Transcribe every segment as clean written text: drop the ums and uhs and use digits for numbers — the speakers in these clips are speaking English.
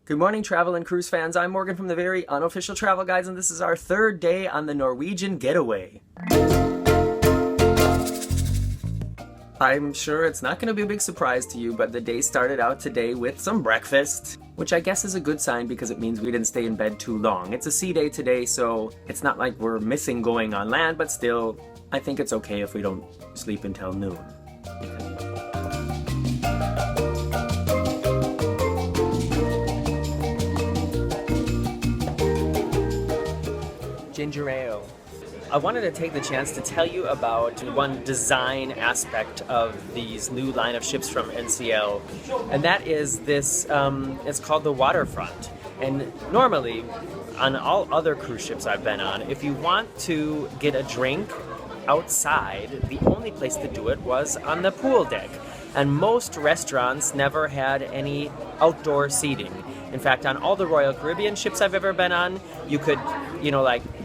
Good morning, travel and cruise fans. I'm Morgan from the very unofficial travel guides, and this is our third day on the Norwegian Getaway. I'm sure it's not going to be a big surprise to you, but the day started out today with some breakfast, which I guess is a good sign because it means we didn't stay in bed too long. It's a sea day today, so it's not like we're missing going on land, but still, I think it's okay if we don't sleep until noon. Ginger ale. I wanted to take the chance to tell you about one design aspect of these new line of ships from NCL, and that is this, it's called the Waterfront. And normally, on all other cruise ships I've been on, if you want to get a drink outside, the only place to do it was on the pool deck. And most restaurants never had any outdoor seating. In fact, on all the Royal Caribbean ships I've ever been on, you could,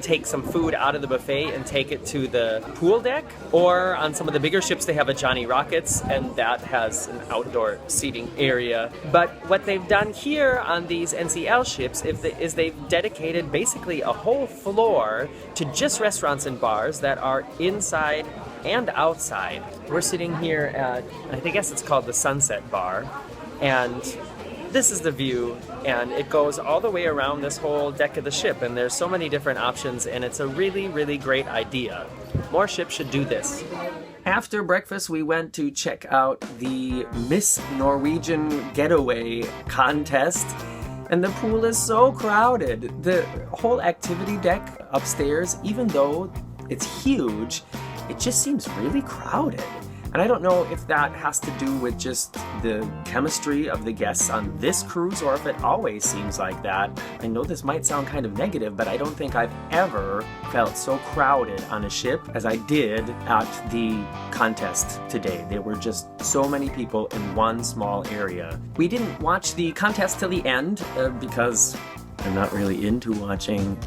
take some food out of the buffet and take it to the pool deck. Or on some of the bigger ships, they have a Johnny Rockets, and that has an outdoor seating area. But what they've done here on these NCL ships is they've dedicated basically a whole floor to just restaurants and bars that are inside and outside. We're sitting here at, I guess it's called the Sunset Bar, and this is the view, and it goes all the way around this whole deck of the ship, and there's so many different options, and it's a really, really great idea. More ships should do this. After breakfast, we went to check out the Miss Norwegian Getaway contest, and the pool is so crowded. The whole activity deck upstairs, even though it's huge, it just seems really crowded. And I don't know if that has to do with just the chemistry of the guests on this cruise or if it always seems like that. I know this might sound kind of negative, but I don't think I've ever felt so crowded on a ship as I did at the contest today. There were just so many people in one small area. We didn't watch the contest till the end because I'm not really into watching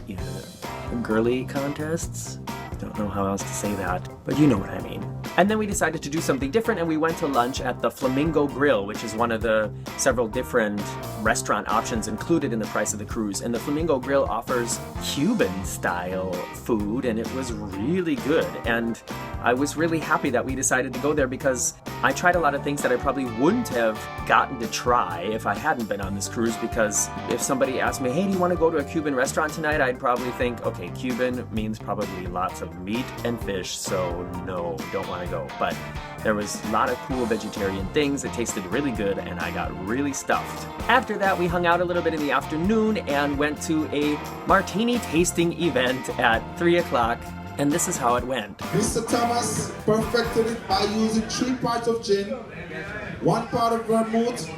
girly contests. Don't know how else to say that, but you know what I mean. And then we decided to do something different, and we went to lunch at the Flamingo Grill, which is one of the several different restaurant options included in the price of the cruise. And the Flamingo Grill offers Cuban-style food, and it was really good. And I was really happy that we decided to go there because I tried a lot of things that I probably wouldn't have gotten to try if I hadn't been on this cruise, because if somebody asked me, hey, do you want to go to a Cuban restaurant tonight? I'd probably think, okay, Cuban means probably lots of meat and fish, so no, don't want to go. But there was a lot of cool vegetarian things. It tasted really good, and I got really stuffed. After that, we hung out a little bit in the afternoon and went to a martini tasting event at 3 o'clock. And this is how it went. Mr. Thomas perfected it by using 3 parts of gin, 1 part of vermouth,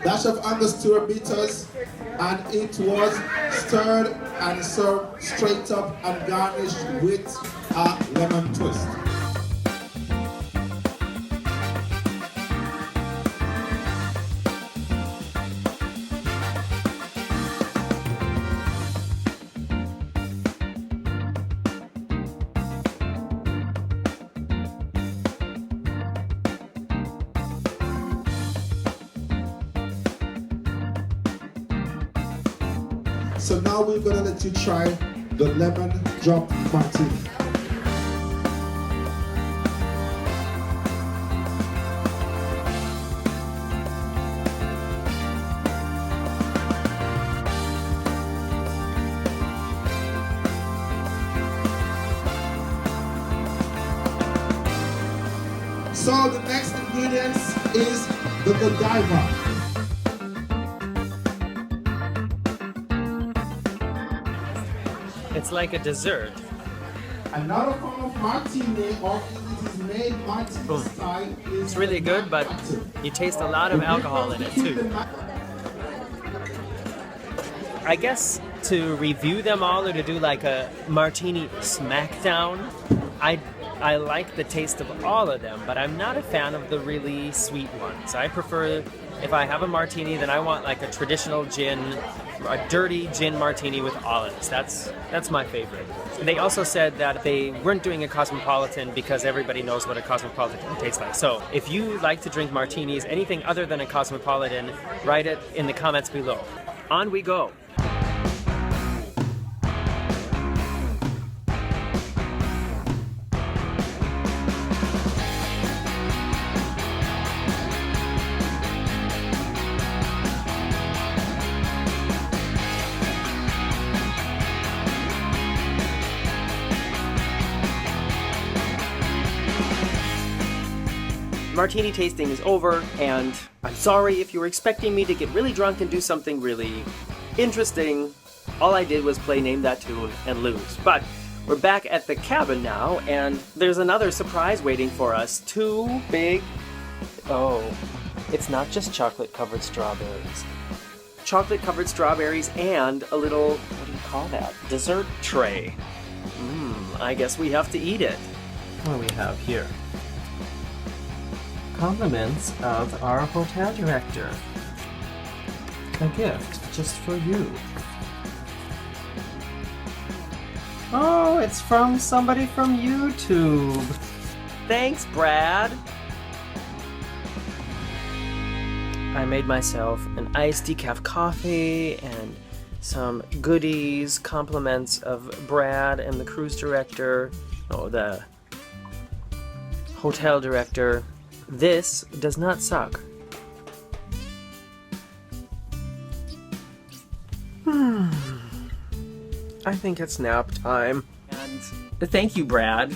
dash of Angostura bitters, and it was stirred and served straight up and garnished with a lemon twist. So now we're gonna let you try the lemon drop martini. So the next ingredients is the Godiva. It's like a dessert. Another form of martini, or it is made martini style, is it's really good, but you taste a lot of alcohol in it too. I guess to review them all or to do like a Martini Smackdown, I like the taste of all of them, but I'm not a fan of the really sweet ones. I prefer, if I have a martini, then I want like a traditional gin, a dirty gin martini with olives. That's my favorite. They also said that they weren't doing a Cosmopolitan because everybody knows what a Cosmopolitan tastes like. So if you like to drink martinis, anything other than a Cosmopolitan, write it in the comments below. on we go. Martini tasting is over, and I'm sorry if you were expecting me to get really drunk and do something really interesting. All I did was play Name That Tune and lose. But we're back at the cabin now, and there's another surprise waiting for us. Two big... Oh, it's not just chocolate-covered strawberries. Chocolate-covered strawberries and a little, what do you call that? Dessert tray. I guess we have to eat it. What do we have here? Compliments of our hotel director. A gift just for you. Oh, it's from somebody from YouTube. Thanks, Brad. I made myself an iced decaf coffee and some goodies, compliments of Brad and the cruise director. Oh, the hotel director. This does not suck. I think it's nap time. And thank you, Brad.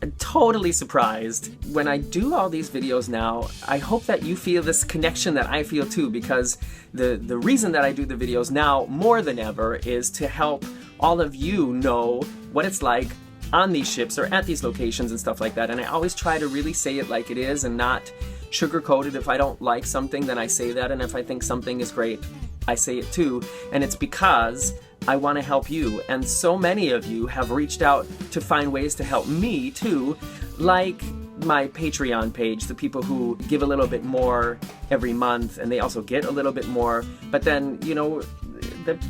I'm totally surprised. When I do all these videos now, I hope that you feel this connection that I feel too, because the reason that I do the videos now more than ever is to help all of you know what it's like on these ships or at these locations and stuff like that. And I always try to really say it like it is and not sugarcoat it. If I don't like something, then I say that, and if I think something is great, I say it too. And it's because I want to help you, and so many of you have reached out to find ways to help me too, like my Patreon page, the people who give a little bit more every month, and they also get a little bit more, but then, you know,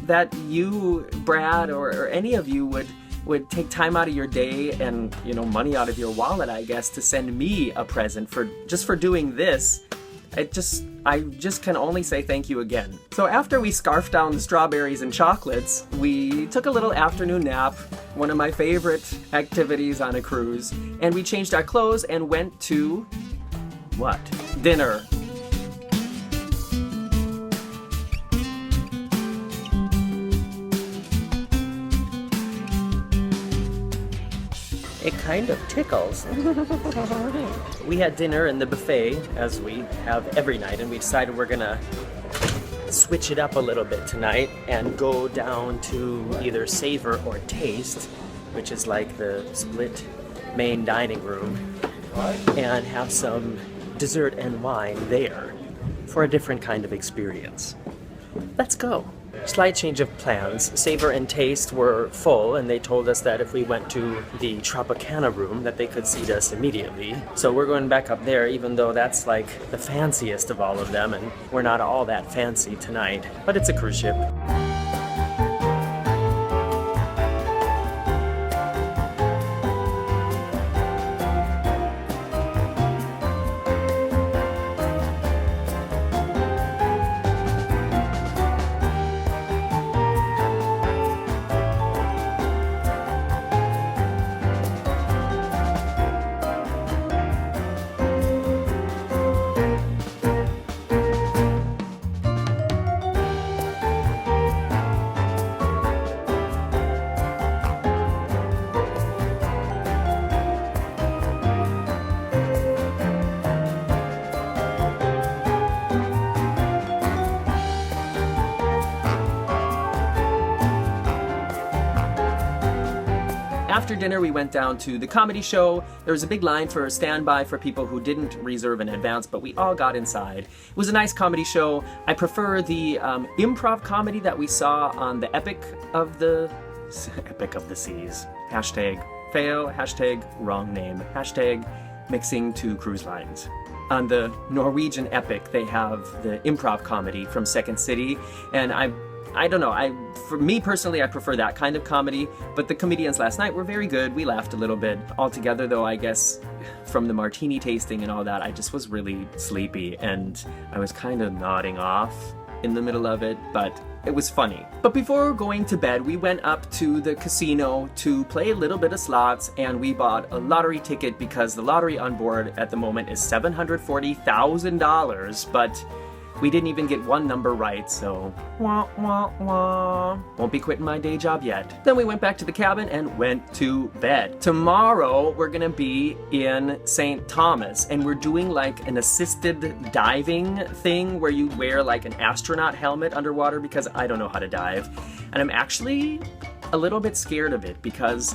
that you, Brad, or any of you would take time out of your day and, you know, money out of your wallet, I guess, to send me a present for doing this. I just can only say thank you again. So after we scarfed down the strawberries and chocolates, we took a little afternoon nap, one of my favorite activities on a cruise, and we changed our clothes and went to what? Dinner. It kind of tickles. We had dinner in the buffet, as we have every night, and we decided we're gonna switch it up a little bit tonight and go down to either Savor or Taste, which is like the split main dining room, and have some dessert and wine there for a different kind of experience. Let's go. Slight change of plans. Savor and Taste were full, and they told us that if we went to the Tropicana room that they could seat us immediately. So we're going back up there, even though that's like the fanciest of all of them, and we're not all that fancy tonight. But it's a cruise ship. After dinner, we went down to the comedy show. There was a big line for a standby for people who didn't reserve in advance, but we all got inside. It was a nice comedy show. I prefer the improv comedy that we saw on the Epic of the Seas. Hashtag fail, hashtag wrong name, hashtag mixing two cruise lines. On the Norwegian Epic, they have the improv comedy from Second City, and I don't know, for me personally, I prefer that kind of comedy, but the comedians last night were very good. We laughed a little bit. Altogether, though, I guess from the martini tasting and all that, I just was really sleepy, and I was kind of nodding off in the middle of it, but it was funny. But before going to bed, we went up to the casino to play a little bit of slots, and we bought a lottery ticket because the lottery on board at the moment is $740,000, but we didn't even get one number right, so wah, wah, wah. Won't be quitting my day job yet. Then we went back to the cabin and went to bed. Tomorrow, we're gonna be in St. Thomas, and we're doing like an assisted diving thing where you wear like an astronaut helmet underwater because I don't know how to dive. And I'm actually a little bit scared of it because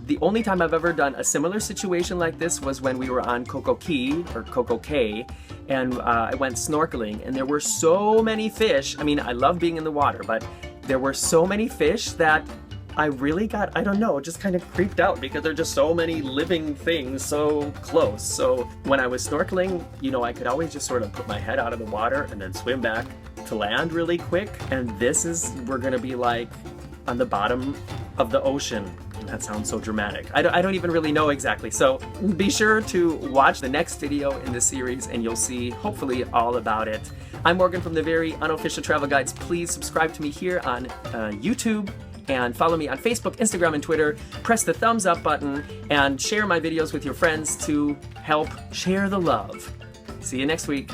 the only time I've ever done a similar situation like this was when we were on Coco Cay, and I went snorkeling, and there were so many fish. I mean, I love being in the water, but there were so many fish that I really got, I don't know, just kind of creeped out because there are just so many living things so close. So when I was snorkeling, you know, I could always just sort of put my head out of the water and then swim back to land really quick. And this is, we're gonna be like on the bottom of the ocean. That sounds so dramatic. I don't even really know exactly. So be sure to watch the next video in this series and you'll see hopefully all about it. I'm Morgan from the Very Unofficial Travel Guides. Please subscribe to me here on YouTube and follow me on Facebook, Instagram, and Twitter. Press the thumbs up button and share my videos with your friends to help share the love. See you next week.